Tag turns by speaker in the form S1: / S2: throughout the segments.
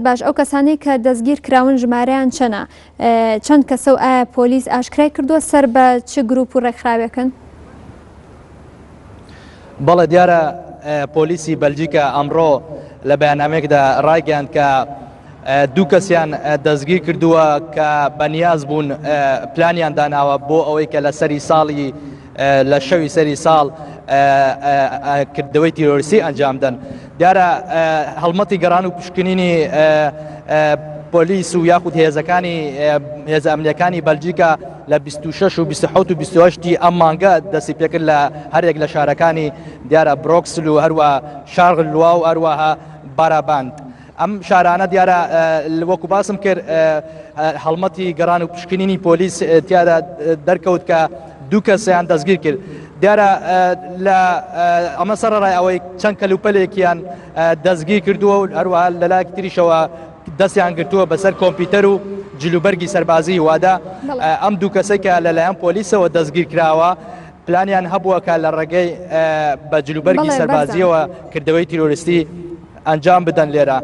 S1: باش ئەو کەسانی کە دەستگیر کراون ژمارەیان چەنە چەند کەسە و ئایا پۆلیس ئاشکرای کردووە سەر بە چ گروپ و ڕێکخراوێکن؟
S2: بەڵێ دیارە پۆلیسی بەلجیکا ئەمڕۆ لە بەیاننامەیەکدا ڕایگەیاند کە دوو کەسیان دەستگیر کردووە کە بەنیاز بوون پلانیان داناوە بۆ ئەوەی کە لە سەری ساڵی لە شەوی سەری ساڵ کردەوەی تیرۆریسی ئەنجامدەن. دیارە هەڵمەتی گەڕان و پشکنینی پۆلیس و یاخود هێزەکانی هێزە ئەمنیەکانی بەلجیکا لە 26 و 27 و 28 ئەم مانگە دەستی پێکرد لە هەرێک لە شارەکانی دیارە برۆکسل و هەروە شارلوا و هەروەها باراباند. ئەم شارانە دیارە وەکو باسم کرد هەڵمەتی گەڕان و پشکنینی پۆلیس تیادا دەرکەوت کە دوو کەسیان دەستگیر کرد. دیارە لە ئەمە سەرڕای ئەوەی چەند کەلوپەلێکیان دەستگیر کردووە و هەروەها لەلایەکی تریشەوە دەستیان گرتووە بەسەر کۆمپیوتەر و جلوبەرگی سەربازی وادا. ئەم دوو کەسێک کە لەلایەن پۆلیسەوە دەستگیر کراوە پلانیان هەبووە کە لە ڕێگەی بە جلوبەرگی سەربازیەوە کردەوەی تیرۆریستی ئەنجام بدەن لێرە.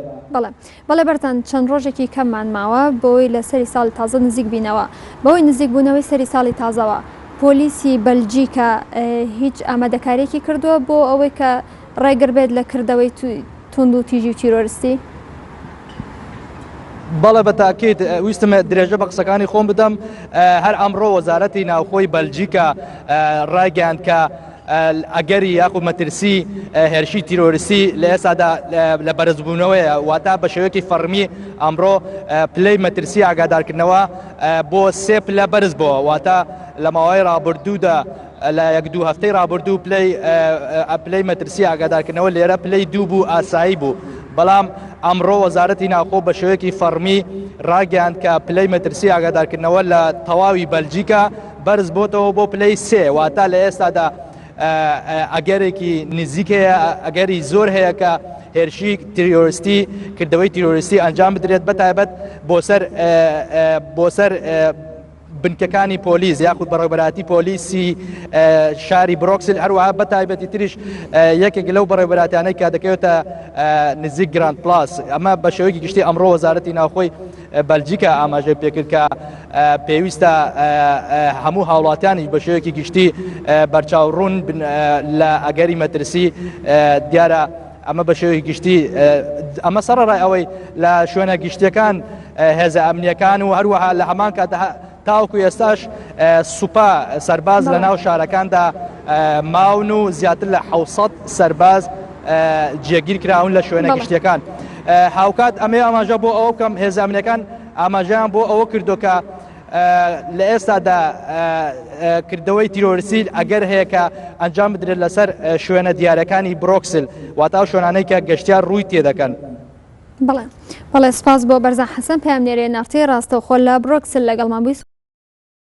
S1: بەڵێ بەرتان چەند ڕۆژێکی کەممان ماوە بۆی لە سەری ساڵی تازە نزیک بینەوە بەوەی نزیک بوونەوەی سەری ساڵی تازەوە پۆلیسی بەلجیکا هیچ ئامادەکاریەکی کردووە بۆ ئەوەی کە ڕێگر بێت لە کردەوەی توند و تیژی و تیرۆریستی؟
S2: بەڵێ بە تاکید ویستم درێژە بە قسەکانی خۆم بدەم. هەر ئەمڕۆ وەزارەتی ناوخۆی بەلجیکا ڕایگەیاند کە ئەگەری یاخود مەترسی هێرشی تیرۆریستی لە ئێستادا لە بەرزبوونەوەیە واتە بە شێوەیەکی فەرمی ئەمڕۆ پلەی مەترسی ئاگادارکردنەوە بۆ 3 پلە بەرز بووە واتە لە ماوەی ڕابردوودا لە 1-2 هەفتەی ڕابردوو پلەی مەترسی ئاگادارکردنەوە لێرە پلەی 2 بوو ئاسایی بوو. بەڵام ئەمڕۆ وەزارەتی ناوخۆ بە شێوەیەکی فەرمی ڕاگەیاند کە پلەی مەترسی ئاگادارکردنەوە لە تەواوی بەلجیکا بەرز بۆتەوە بۆ پلەی 3 واتە لە ئێستادا ئەگەرێکی نزیکەیە ئەگەری زۆر هەیە کە هێرشی تیرۆریستی کردەوەی تیرۆریستی ئەنجام بدرێت بەتایبەت بۆ سەر بنکەکانی پۆلیس یاخود بەڕێوەبەراتی پۆلیسی شاری برۆکسل هەروەها بەتایبەتی تریش یەکێک لەو بەڕێوەبەراتیانەی کە دەکەوێتە نزیک گراند پلاس. ئەمە بە شێوەیەکی گشتی ئەمڕۆ وەزارەتی ناوخۆی بەلجیکا ئاماژەی پێکرد کە پێویستە هەموو هاوڵاتیانی بە شێوەیەکی گشتی بەرچاوڕوون لە ئەگەری مەترسی. دیارە ئەمە بە شێوەیەکی گشتی ئەمە سەرڕای ئەوەی لە شوێنە گشتیەکان هێزە ئەمنیەکان و هەروەها لە هەمان کاتە تاوەکو ئێستاش سوپا سەرباز لە ناو شارەکاندا ماون و زیاتر لە 700 سەرباز جێگیر کراون لە شوێنە گشتیەکان. هاوکات ئەمێ ئاماژە بۆ ئەوە بکەم هێزە ئەمنیەکان ئاماژەیان بۆ ئەوە کردو کە لە ئێستادا کردەوەی تیرۆریستی ئەگەر هەیە کە ئەنجام بدرێت لەسەر شوێنە دیارەکانی برۆکسل واتە شوێنانەی کە گەشتیار ڕووی تێدەکەن.
S1: بەڵێ سپاس بۆ بەرزان حەسەن پامنێرەیە نافتەی ڕاستەوخۆ لە برۆکسل لەگەڵمان بوویت.